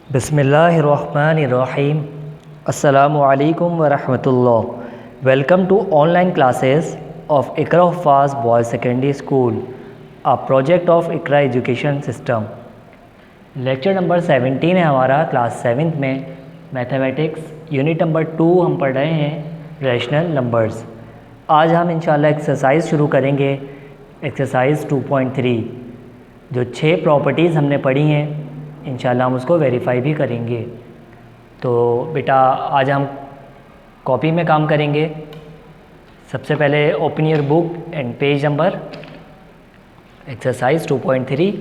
बिस्मिल्लाहिर्रहमानिर्रहीम। अस्सलामु अलैकुम वरहमतुल्लाह। Welcome to online classes of Iqra Huffaz boys secondary school, a project of Iqra education system. Lecture number 17 है हमारा, क्लास 7th में मैथमेटिक्स यूनिट नंबर 2 हम पढ़ रहे हैं रैशनल नंबर्स। आज हम इंशाल्लाह एक्सरसाइज शुरू करेंगे, एक्सरसाइज 2.3। जो 6 प्रॉपर्टीज़ हमने पढ़ी हैं इंशाल्लाह हम उसको वेरीफाई भी करेंगे। तो बेटा आज हम कॉपी में काम करेंगे। सबसे पहले open your book and page number exercise 2.3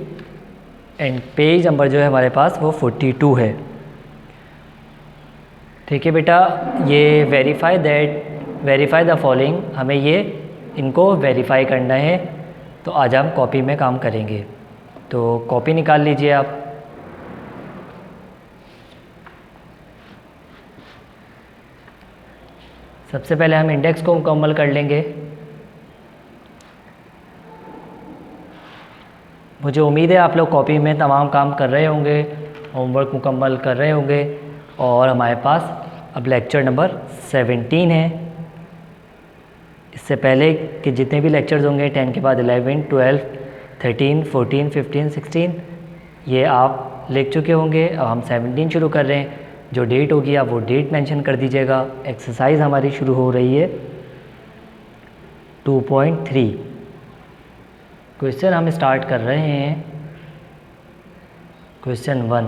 and page number जो है हमारे पास वो 42 है। ठीक है बेटा, ये वेरीफाई द फॉलोइंग, हमें ये इनको वेरीफाई करना है। तो आज हम कॉपी में काम करेंगे। तो कॉपी निकाल लीजिए आप। सबसे पहले हम इंडेक्स को मुकम्मल कर लेंगे। मुझे उम्मीद है आप लोग कॉपी में तमाम काम कर रहे होंगे, होमवर्क मुकम्मल कर रहे होंगे। और हमारे पास अब लेक्चर नंबर 17 है। इससे पहले कि जितने भी लेक्चर्स होंगे 10 के बाद 11, 12, 13, 14, 15, 16 ये आप लिख चुके होंगे। अब हम 17 शुरू कर रहे हैं। जो डेट होगी आप वो डेट मेंशन कर दीजिएगा। एक्सरसाइज हमारी शुरू हो रही है 2.3। क्वेश्चन हम स्टार्ट कर रहे हैं क्वेश्चन 1।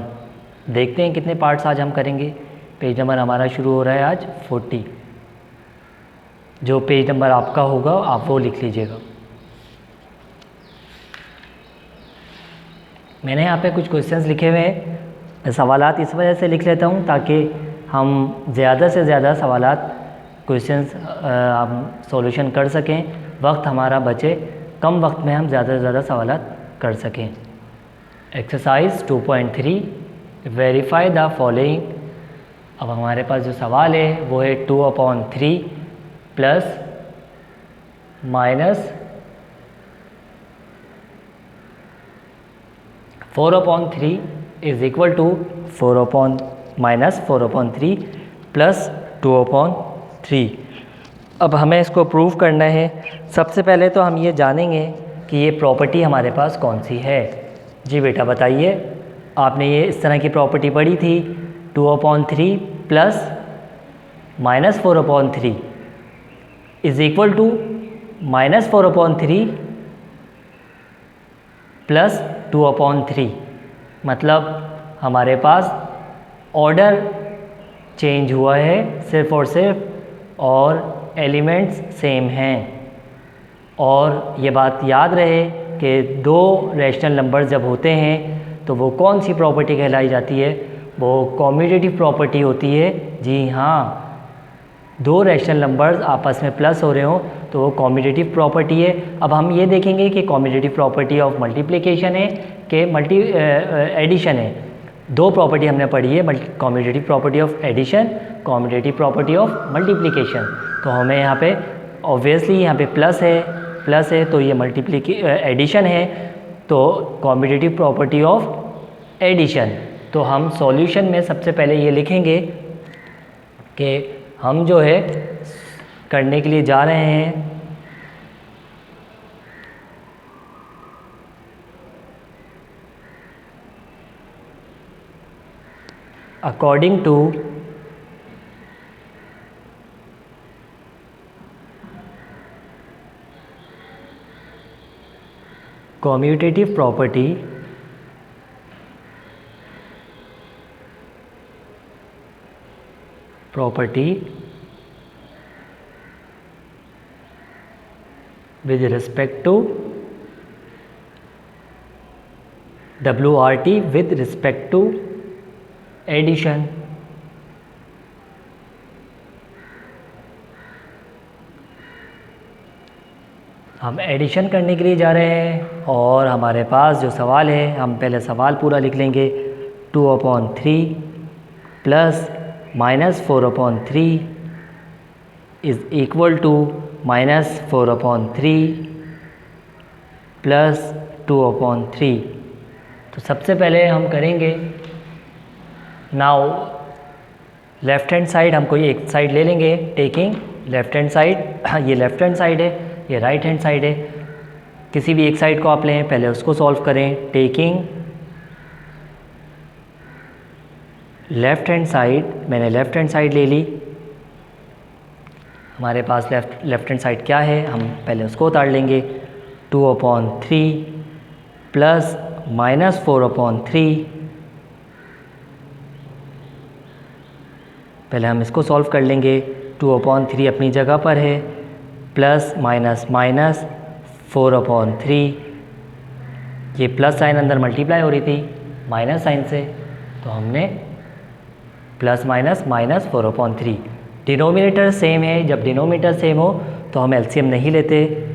देखते हैं कितने पार्ट्स आज हम करेंगे। पेज नंबर हमारा शुरू हो रहा है आज 40। जो पेज नंबर आपका होगा आप वो लिख लीजिएगा। मैंने यहाँ पे कुछ क्वेश्चंस लिखे हुए हैं। मैं सवालात इस वजह से लिख लेता हूँ ताकि हम ज़्यादा से ज़्यादा सवालात क्वेश्चंस हम सॉल्यूशन कर सकें, वक्त हमारा बचे, कम वक्त में हम ज़्यादा से ज़्यादा सवालात कर सकें। Exercise 2.3 verify the following. अब हमारे पास जो सवाल है वो है 2/3 plus minus 4/3 is equal to 4/3 plus 2/3। अब हमें इसको प्रूव करना है। सबसे पहले तो हम ये जानेंगे कि ये प्रॉपर्टी हमारे पास कौन सी है। जी बेटा बताइए, आपने ये इस तरह की प्रॉपर्टी पढ़ी थी 2/3 plus minus 4/3 is equal to minus 4/3 plus 2/3। मतलब हमारे पास ऑर्डर चेंज हुआ है सिर्फ और सिर्फ, और एलिमेंट्स सेम हैं। और ये बात याद रहे कि दो रैशनल नंबर्स जब होते हैं तो वो कौन सी प्रॉपर्टी कहलाई जाती है? वो कॉम्यूटेटिव प्रॉपर्टी होती है। जी हाँ, दो रैशनल नंबर्स आपस में प्लस हो रहे हो तो वो कॉम्यूटेटिव प्रॉपर्टी है। अब हम ये देखेंगे कि कॉम्यूटेटिव प्रॉपर्टी ऑफ मल्टीप्लिकेशन है कि एडिशन है। दो प्रॉपर्टी हमने पढ़ी है, commutative property of addition, commutative property of multiplication. तो हमें यहाँ पे ऑब्वियसली यहाँ पे प्लस है तो ये एडिशन है, तो कॉम्यूटेटिव प्रॉपर्टी ऑफ एडिशन। तो हम सॉल्यूशन में सबसे पहले ये लिखेंगे कि हम जो है करने के लिए जा रहे हैं according to commutative property with respect to WRT with respect to addition. हम एडिशन करने के लिए जा रहे हैं और हमारे पास जो सवाल है, हम पहले सवाल पूरा लिख लेंगे। 2/3 plus minus 4/3 is equal to minus 4/3 plus 2/3। तो सबसे पहले हम करेंगे नाउ लेफ़्ट हैंड साइड हम कोई एक साइड ले लेंगे, टेकिंग लेफ़्ट हैंड साइड, ये लेफ़्ट हैंड साइड है, ये राइट हैंड साइड है, किसी भी एक साइड को आप लें, पहले उसको सॉल्व करें। टेकिंग लेफ़्ट हैंड साइड, मैंने लेफ़्ट हैंड साइड ले ली, हमारे पास लेफ़्ट हैंड साइड क्या है, हम पहले उसको उतार लेंगे। 2/3 प्लस -4/3, पहले हम इसको सॉल्व कर लेंगे। 2/3 अपनी जगह पर है, प्लस माइनस माइनस 4/3, ये प्लस साइन अंदर मल्टीप्लाई हो रही थी माइनस साइन से, तो हमने plus minus minus 4/3। Denominator same है, जब डिनोमिनेटर सेम हो तो हम एलसीएम नहीं लेते,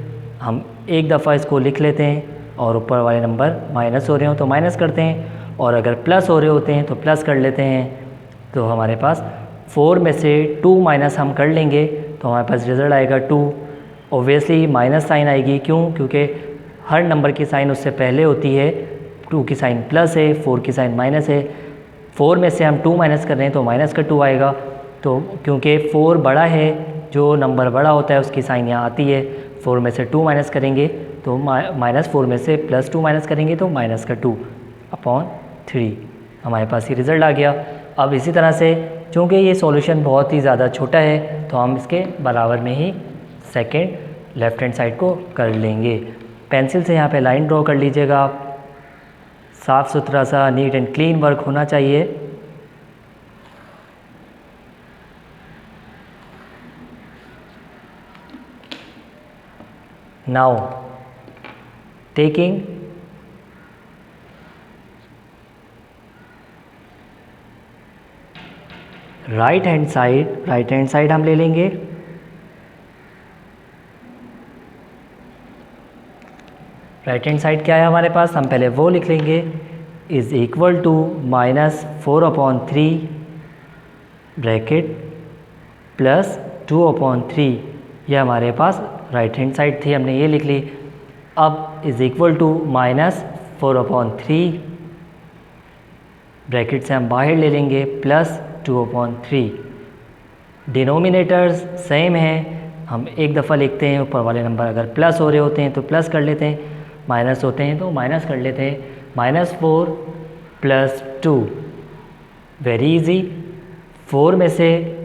हम एक दफ़ा इसको लिख लेते हैं और ऊपर वाले नंबर माइनस हो रहे हो तो माइनस करते हैं, और अगर प्लस हो रहे होते हैं तो प्लस कर लेते हैं। तो हमारे पास 4 में से 2 माइनस हम कर लेंगे तो हमारे पास रिज़ल्ट आएगा 2। ओबियसली माइनस साइन आएगी, क्यों? क्योंकि हर नंबर की साइन उससे पहले होती है। 2 की साइन प्लस है, 4 की साइन माइनस है, 4 में से हम 2 माइनस कर रहे हैं तो माइनस का 2 आएगा। तो क्योंकि 4 बड़ा है, जो नंबर बड़ा होता है उसकी साइन यहाँ आती है, 4 में से 2 माइनस करेंगे तो -4 में से +2 माइनस करेंगे तो -2/3 हमारे पास ये रिज़ल्ट आ गया। अब इसी तरह से चूँकि ये सॉल्यूशन बहुत ही ज़्यादा छोटा है तो हम इसके बराबर में ही सेकंड लेफ़्ट हैंड साइड को कर लेंगे। पेंसिल से यहाँ पे लाइन ड्रॉ कर लीजिएगा आप, साफ़ सुथरा सा नीट एंड क्लीन वर्क होना चाहिए। Now taking right hand side हम ले लेंगे। राइट हैंड साइड क्या है हमारे पास, हम पहले वो लिख लेंगे, is equal to -4/3 bracket plus 2/3, यह हमारे पास राइट हैंड साइड थी, हमने ये लिख ली। अब इज़ इक्वल टू -4/3 ब्रैकेट से हम बाहर ले लेंगे प्लस 2/3। डिनोमिनेटर्स सेम हैं, हम एक दफ़ा लिखते हैं, ऊपर वाले नंबर अगर प्लस हो रहे होते हैं तो प्लस कर लेते हैं, माइनस होते हैं तो माइनस कर लेते हैं। -4 + 2, वेरी इजी। 4 में से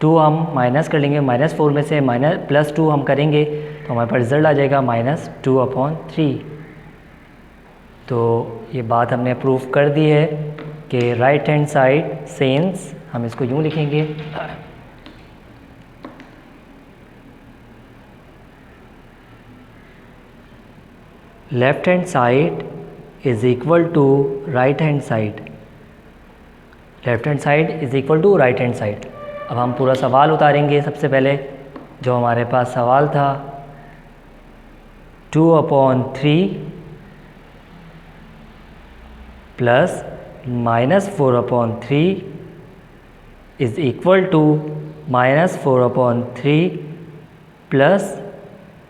2 हम माइनस कर लेंगे, -4 में से +2 हम करेंगे तो हमारे पास रिज़ल्ट आ जाएगा -2/3। तो ये बात हमने प्रूफ कर दी है कि राइट हैंड साइड सेंस, हम इसको यूँ लिखेंगे, left hand side is equal to right hand side, left hand side is equal to right hand side. अब हम पूरा सवाल उतारेंगे। सबसे पहले जो हमारे पास सवाल था, 2/3 plus -4/3 is equal to -4/3 plus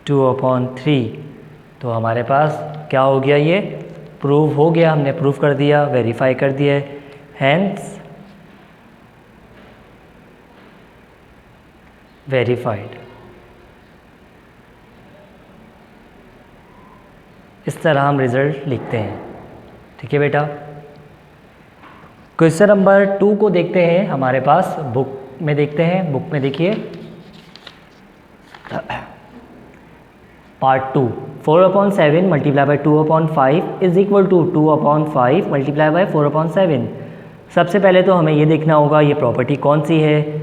2/3। तो हमारे पास क्या हो गया, ये प्रूव हो गया, हमने प्रूव कर दिया, वेरीफाई कर दिया है। Hence verified. इस तरह हम रिज़ल्ट लिखते हैं। ठीक है बेटा, क्वेश्चन नंबर 2 को देखते हैं, हमारे पास बुक में देखते हैं। बुक में देखिए part 2, 4/7 multiply by 2/5 is equal to 2/5 multiply by 4/7। सबसे पहले तो हमें ये देखना होगा ये प्रॉपर्टी कौन सी है।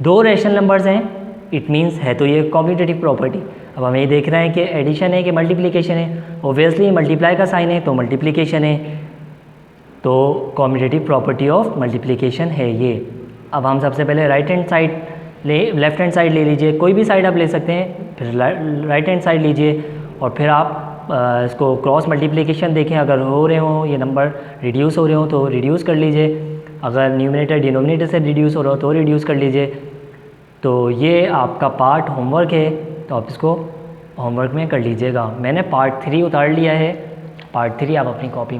दो रेशनल नंबर्स हैं, इट मीन्स है तो ये कॉम्यूटेटिव प्रॉपर्टी। अब हमें ये देखना है कि एडिशन है कि मल्टीप्लिकेशन है। ओब्वियसली मल्टीप्लाई का साइन है तो मल्टीप्लिकेशन है, तो कॉम्यूटेटिव प्रॉपर्टी ऑफ मल्टीप्लिकेशन है ये। अब हम सबसे पहले right hand side left hand side ले लीजिए, कोई भी साइड आप ले सकते हैं, फिर राइट हैंड साइड लीजिए और फिर आप इसको क्रॉस मल्टीप्लिकेशन देखें, अगर हो रहे हों ये नंबर रिड्यूस हो रहे हों तो रिड्यूस कर लीजिए, अगर न्यूमरेटर डिनोमिनेटर से रिड्यूस हो रहा हो तो रिड्यूस कर लीजिए। तो ये आपका पार्ट होमवर्क है, तो आप इसको होमवर्क में कर लीजिएगा। मैंने पार्ट 3 उतार लिया है, पार्ट 3 आप अपनी कॉपी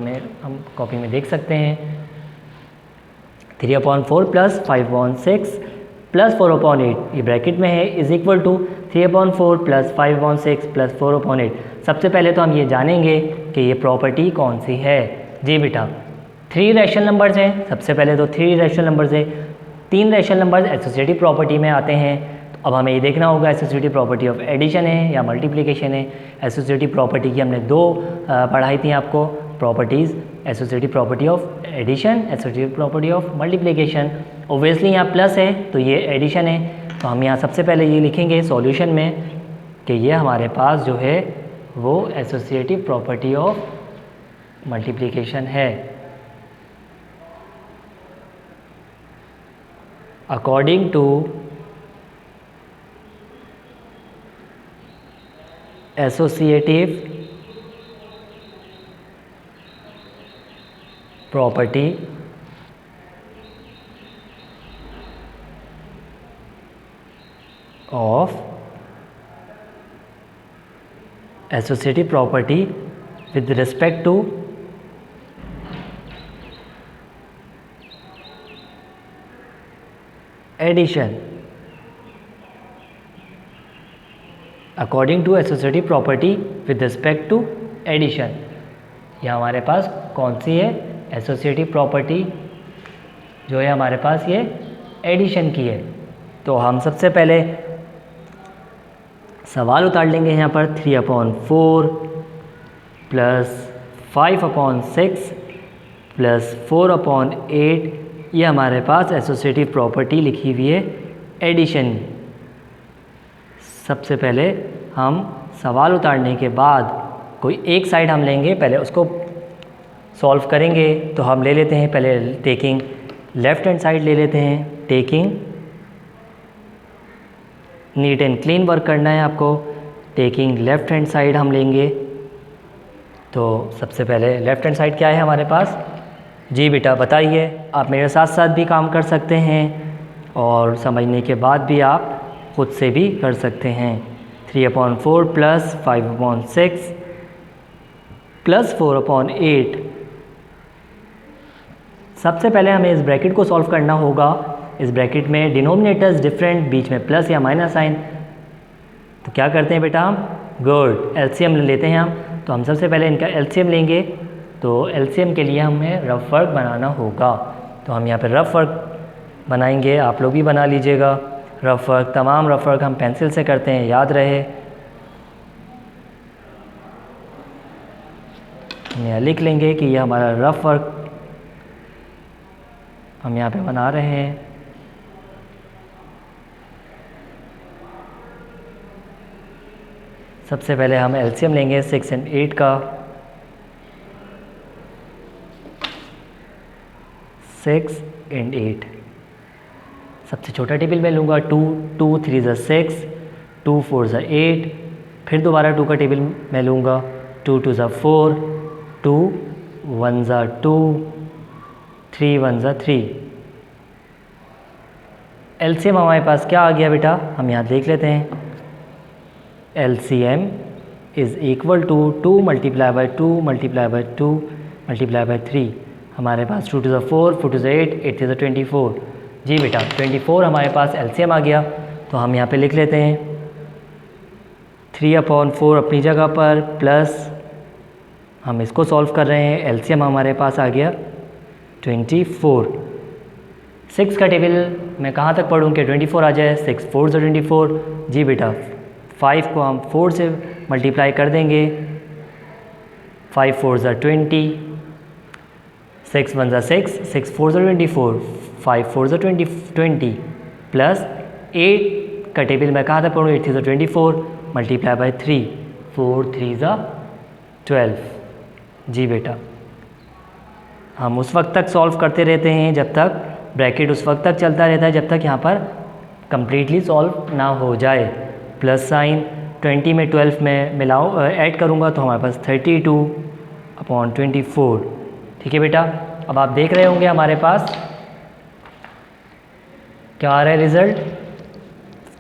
में देख सकते हैं। 3/4 प्लस 5/6 प्लस 4/8 ये ब्रैकेट में है is equal to 3/4 plus 5/6 plus 4/8। सबसे पहले तो हम ये जानेंगे कि ये प्रॉपर्टी कौन सी है। जी बेटा, 3 रैशनल नंबर्स हैं। सबसे पहले तो 3 रैशनल नंबर्स है, 3 रैशनल नंबर्स एसोसिएटिव प्रॉपर्टी में आते हैं। तो अब हमें ये देखना होगा एसोसिएटिव प्रॉपर्टी ऑफ एडिशन है या मल्टीप्लिकेशन है। एसोसिएटिव प्रॉपर्टी की हमने 2 पढ़ाई थी आपको properties, associative property of addition, associative property of multiplication. Obviously यहाँ प्लस है तो ये एडिशन है, तो हम यहाँ सबसे पहले ये लिखेंगे सॉल्यूशन में कि ये हमारे पास जो है वो एसोसिएटिव प्रॉपर्टी ऑफ मल्टीप्लिकेशन है। According to associative property of associative property with respect to addition. According to associative property with respect to addition, यह हमारे पास कौन सी है एसोसिएटिव प्रॉपर्टी जो है हमारे पास ये एडिशन की है। तो हम सबसे पहले सवाल उतार लेंगे यहाँ पर 3/4 प्लस 5/6 प्लस 4/8 ये हमारे पास एसोसिएटिव प्रॉपर्टी लिखी हुई है एडिशन। सबसे पहले हम सवाल उतारने के बाद कोई एक साइड हम लेंगे, पहले उसको सॉल्व करेंगे। तो हम ले लेते हैं पहले टेकिंग लेफ़्ट हैंड साइड ले लेते हैं, taking neat and clean work करना है आपको। टेकिंग लेफ़्ट हैंड साइड हम लेंगे। तो सबसे पहले लेफ़्ट हैंड साइड क्या है हमारे पास? जी बेटा बताइए, आप मेरे साथ साथ भी काम कर सकते हैं और समझने के बाद भी आप खुद से भी कर सकते हैं। 3/4 प्लस 5/6 प्लस 4/8। सबसे पहले हमें इस ब्रैकेट को सॉल्व करना होगा। इस ब्रैकेट में डिनोमिनेटर्स डिफरेंट, बीच में प्लस या माइनस साइन। तो क्या करते हैं बेटा हम? गुड, एलसीएम लेते हैं हम। तो हम सबसे पहले इनका एलसीएम लेंगे। तो एलसीएम के लिए हमें रफ वर्क बनाना होगा। तो हम यहाँ पर रफ वर्क बनाएंगे, आप लोग भी बना लीजिएगा रफ वर्क। तमाम रफ वर्क हम पेंसिल से करते हैं, याद रहे। हम यहाँ लिख लेंगे कि यह हमारा रफ वर्क हम यहाँ पे बना रहे हैं। सबसे पहले हम एलसीएम लेंगे 6 और 8 का। 6 और 8 सबसे छोटा टेबल में लूँगा 2, 2 3 ज़ा 6, 2 4 ज़ा 8। फिर दोबारा 2 का टेबल मैं लूँगा 2 2 ज़ा 4, 2 1 ज़ा 2, 3 1 ज़ा 3। एलसीएम हमारे पास क्या आ गया बेटा? हम यहाँ देख लेते हैं। LCM is equal to 2 multiply by 2 multiply by 2 multiply by 3। हमारे पास 2 2 ज़ा 4, 4 2 ज़ा 8, 8 3 ज़ा 24। जी बेटा 24 हमारे पास एलसीएम आ गया। तो हम यहाँ पे लिख लेते हैं 3/4 अपनी जगह पर प्लस हम इसको सॉल्व कर रहे हैं। एलसीएम हमारे पास आ गया 24। 6 का टेबल मैं कहाँ तक पढ़ूँ कि 24 आ जाए? 6 4 ज़ा 24। जी बेटा 5 को हम 4 से मल्टीप्लाई कर देंगे। 5 4 ज़ा 20, 6 1 ज़ा 6, 6 4 ज़ा 24, 5 4 ज़ा 20 प्लस 8 का टेबल मैं कहाँ तक पढ़ूँ? 8 3 ज़ा 24 मल्टीप्लाई बाई 3, 4 3 ज़ा 12। जी बेटा हम उस वक्त तक सॉल्व करते रहते हैं जब तक ब्रैकेट उस वक्त तक चलता रहता है जब तक यहाँ पर कम्प्लीटली सॉल्व ना हो जाए। प्लस साइन 20 में 12 में मिलाओ ऐड करूँगा तो हमारे पास 32/24। ठीक है बेटा, अब आप देख रहे होंगे हमारे पास क्या आ रहा है रिज़ल्ट?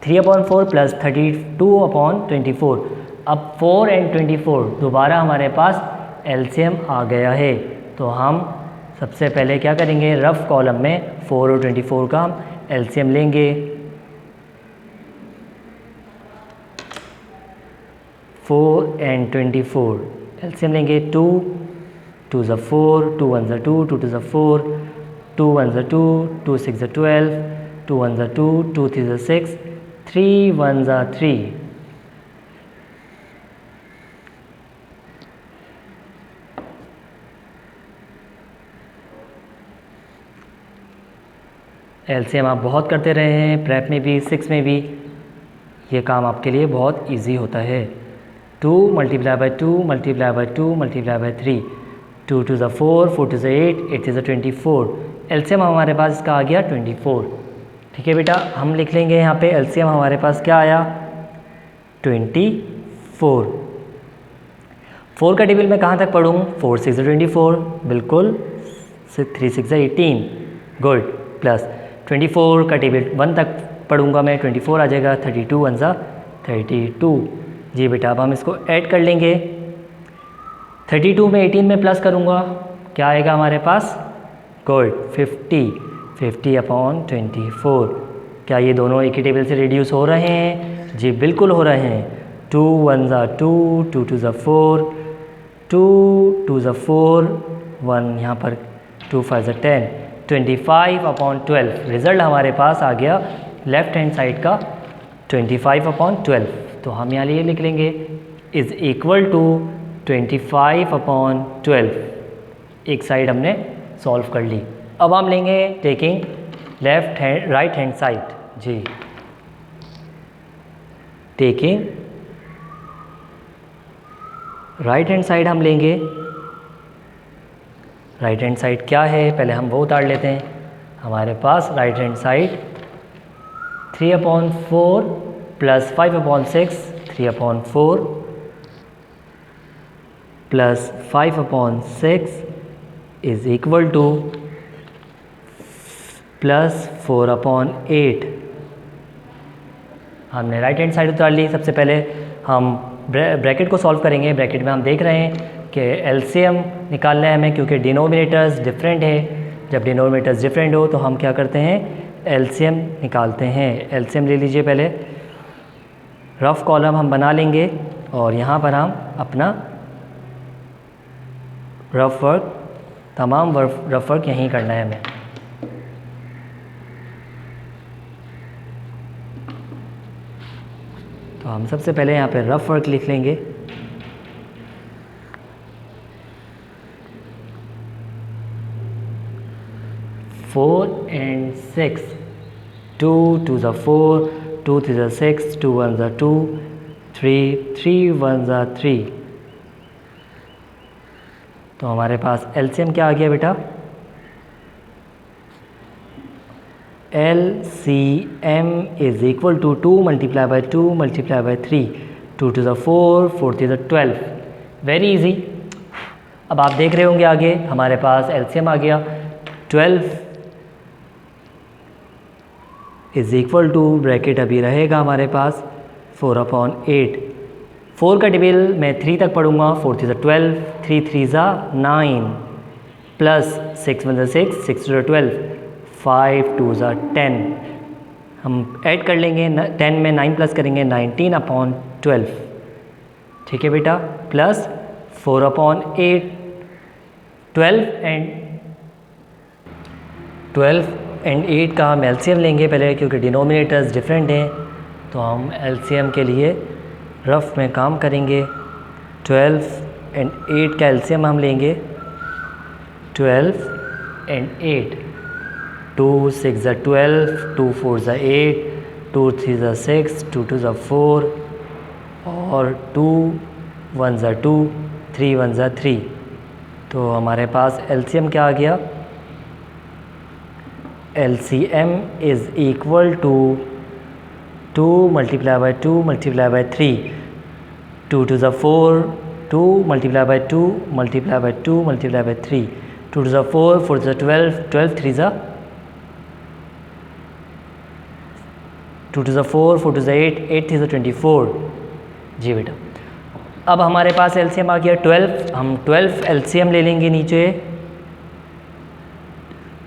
3/4 प्लस 32/24। अब 4 और 24 दोबारा हमारे पास एलसीएम आ गया है। तो हम सबसे पहले क्या करेंगे, रफ कॉलम में 4 और 24 का हम एलसीएम लेंगे। 4 and 24 एलसीएम लेंगे। 2 2 ज़ा 4, 2 1 ज़ा 2, 2 2 ज़ा 4, 2 1 ज़ा 2, 2 6 ज़ा 12, 2 1 ज़ा 2, 2 3 ज़ा 6, 3 1 ज़ा 3। एलसीएम आप बहुत करते रहे हैं, प्रेप में भी, 6 में भी, ये काम आपके लिए बहुत इजी होता है। 2 multiply by 2 multiply by 2 multiply by 3, 2 2 ज़ा 4, 4 2 ज़ा 8, 8 3 ज़ा 24। एलसीएम हमारे पास इसका आ गया 24। ठीक है बेटा, हम लिख लेंगे यहाँ पे एलसीएम हमारे पास क्या आया, 24। 4 का टेबल मैं कहाँ तक पढ़ूँ, 4 6 ज़ा 24, बिल्कुल, 3 6 ज़ा 18, गुड, प्लस 24 का टेबल 1 तक पढ़ूँगा मैं, 24 आ जाएगा, 32 1 ज़ा 32। जी बेटा, अब हम इसको ऐड कर लेंगे। 32 में 18 में प्लस करूँगा, क्या आएगा हमारे पास, गुड, 50 अपॉन 24। क्या ये दोनों एक ही टेबल से रिड्यूस हो रहे हैं, जी बिल्कुल हो रहे हैं। 2 1 ज़ा 2, 2 2 ज़ा 4, 2 2 ज़ा 4, 1 यहाँ पर, 2 5 ज़ा 10, 25 अपॉन 12। रिज़ल्ट हमारे पास आ गया लेफ़्ट हैंड साइड का 25 अपॉन 12। तो हम यहाँ लिए लिख लेंगे इज़ इक्वल टू 25 अपॉन 12। एक साइड हमने सॉल्व कर ली। अब हम लेंगे taking left hand right hand side. जी, टेकिंग राइट हैंड साइड हम लेंगे। राइट हैंड साइड क्या है, पहले हम वो उतार लेते हैं। हमारे पास right hand side 3/4 plus 5/6, 3/4 plus 5/6 is equal to plus 4/8। हमने राइट हैंड साइड उतार ली। सबसे पहले हम ब्रैकेट को सॉल्व करेंगे। ब्रैकेट में हम देख रहे हैं कि एलसीएम निकालना है हमें, क्योंकि डिनोमिनेटर्स डिफरेंट है। जब डिनोमिनेटर्स डिफरेंट हो तो हम क्या करते हैं, एलसीएम निकालते हैं। एलसीएम ले लीजिए। पहले रफ़ कॉलम हम बना लेंगे और यहाँ पर हम अपना रफ़ वर्क, तमाम रफ़ वर्क यहीं करना है हमें। तो हम सबसे पहले यहाँ पे रफ़ वर्क लिख लेंगे। फोर एंड 6, 2 2 ज़ा 4, 2 3 ज़ा 6, 2 1 ज़ा 2, 3 1 ज़ा 3। तो हमारे पास एलसीएम क्या आ गया बेटा, LCM is equal to 2 multiply by 2 multiply by 3, 2 2 ज़ा 4, 4 3 ज़ा 12। Very easy. अब आप देख रहे होंगे आगे हमारे पास एलसीएम आ गया 12 इज इक्वल टू, ब्रैकेट अभी रहेगा हमारे पास 4/8। 4 का टेबल मैं 3 तक पढ़ूंगा। 4 3 ज़ा 12, 3 3 ज़ा 9, प्लस 6 1 ज़ा 6, 6 2 ज़ा 12, 5 2 ज़ा 10। हम ऐड कर लेंगे, 10 में 9 प्लस करेंगे, 19/12। ठीक है बेटा, प्लस 4/8। 12 एंड 8 का हम एलसीएम लेंगे पहले, क्योंकि डिनोमिनेटर्स डिफरेंट हैं। तो हम एलसीएम के लिए रफ़ में काम करेंगे। 12 एंड 8 का एलसीएम हम लेंगे। 12 एंड 8, 2 6 ज़ा 12, 2 4 ज़ा 8, 2 3 ज़ा 6, 2 2 ज़ा 4 और 2 1 ज़ा 2, 3 1 ज़ा 3। तो हमारे पास एलसीएम क्या आ गया, LCM is equal to 2 multiply by 2 multiply by 3, 2 2 ज़ा 4, 2 multiply by 2 multiply by 2 multiply by 3, 2 2 ज़ा 4, 4 ज़ा 12, 12 3 ज़ा 2 2 ज़ा 4, 4 2 ज़ा 8, 8 3 ज़ा 24। जी बेटा, अब हमारे पास एलसीएम आ गया 12। हम 12 एलसीएम ले लेंगे नीचे।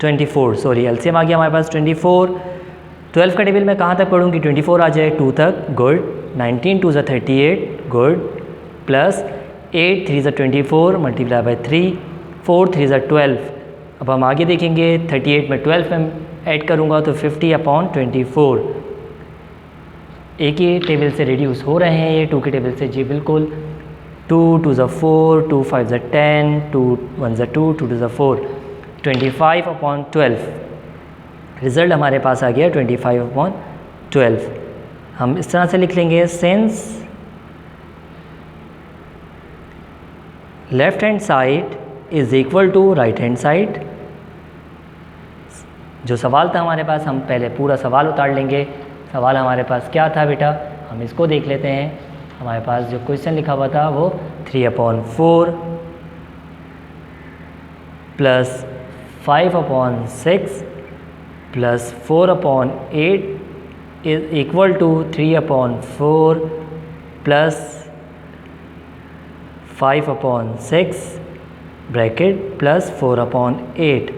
24, सॉरी एलसीएम आ गया हमारे पास 24। 12 का टेबल मैं कहाँ तक पढ़ूँ कि 24 आ जाए 2 तक, गुड। 19 2 ज़ा 38, गुड। प्लस 8 3 ज़ा 24 मल्टीप्लाई बाई 3, 4 3 ज़ा 12। अब हम आगे देखेंगे 38 में 12 में ऐड करूँगा तो 50/24। एक ही टेबल से रिड्यूस हो रहे हैं ये 2 के टेबल से, जी बिल्कुल। 2 2 ज़ा 4, 2 5 ज़ा 10, 2 1 ज़ा 2, 2 2 ज़ा 4, 25/12। रिज़ल्ट हमारे पास आ गया 25/12। हम इस तरह से लिख लेंगे, since left hand side is equal to right hand side. जो सवाल था हमारे पास, हम पहले पूरा सवाल उतार लेंगे। सवाल हमारे पास क्या था बेटा, हम इसको देख लेते हैं। हमारे पास जो क्वेश्चन लिखा हुआ था वो 3/4 plus 5/6 plus 4/8 is equal to 3/4 plus 5/6 bracket plus 4/8।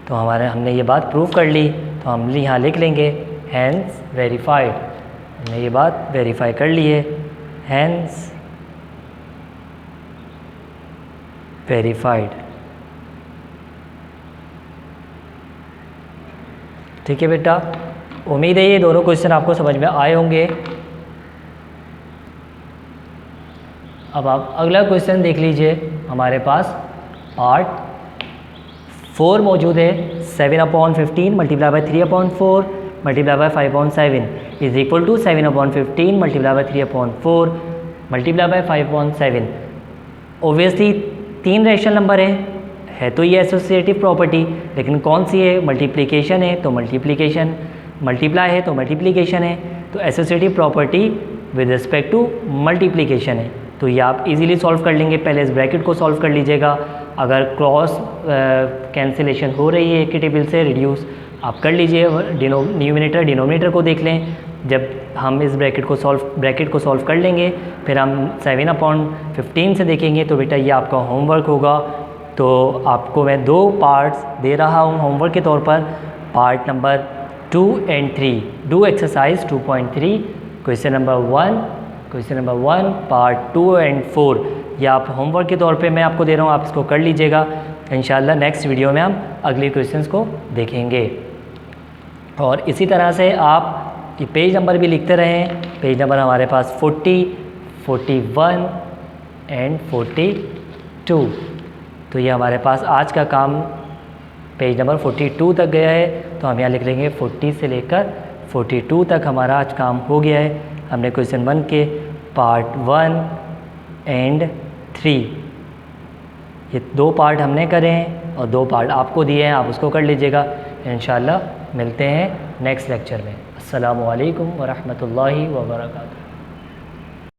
तो हमने ये बात प्रूव कर ली, तो हम यहाँ लिख लेंगे हैंस वेरीफाइड। हमने ये बात वेरीफाई कर ली है, हैंस वेरीफाइड। ठीक है बेटा, उम्मीद है ये दोनों क्वेश्चन आपको समझ में आए होंगे। अब आप अगला क्वेश्चन देख लीजिए। हमारे पास पार्ट 4 मौजूद है। 7/15 multiply by 3/4 multiply by 5/7 is equal to 7/15 multiply by 3/4 multiply by 5/7। Obviously 3 rational number है तो ये एसोसिएटिव प्रॉपर्टी, लेकिन कौन सी है, मल्टीप्लिकेशन है तो मल्टीप्लिकेशन, मल्टीप्लाई है तो मल्टीप्लिकेशन है। तो associative property with respect to multiplication है, तो ये आप इजीली सॉल्व कर लेंगे। पहले इस ब्रैकेट को सॉल्व कर लीजिएगा। अगर क्रॉस कैंसिलेशन हो रही है एक ही टेबल से रिड्यूस, आप कर लीजिए। न्यूमिनेटर डिनोमिनेटर को देख लें। जब हम इस ब्रैकेट को सॉल्व कर लेंगे, फिर हम 7/15 से देखेंगे। तो बेटा ये आपका होमवर्क होगा। तो आपको मैं 2 पार्ट्स दे रहा हूँ होमवर्क के तौर पर। पार्ट नंबर 2 और 3, do exercise 2.3, question number 1 part 2 और 4। ये आप होमवर्क के तौर पे मैं आपको दे रहा हूँ, आप इसको कर लीजिएगा। इंशाल्लाह नेक्स्ट वीडियो में हम अगले क्वेश्चंस को देखेंगे। और इसी तरह से आप ये पेज नंबर भी लिखते रहें। पेज नंबर हमारे पास 40, 41 एंड 42। तो ये हमारे पास आज का काम पेज नंबर 42 तक गया है। तो हम यहाँ लिख लेंगे 40 से लेकर 42 तक हमारा आज काम हो गया है। हमने क्वेश्चन 1 के पार्ट 1 एंड 3 ये 2 पार्ट हमने करे हैं और 2 पार्ट आपको दिए हैं, आप उसको कर लीजिएगा। इंशाल्लाह मिलते हैं नेक्स्ट लेक्चर में। अस्सलामु अलैकुम व रहमतुल्लाहि व बरकातुहू।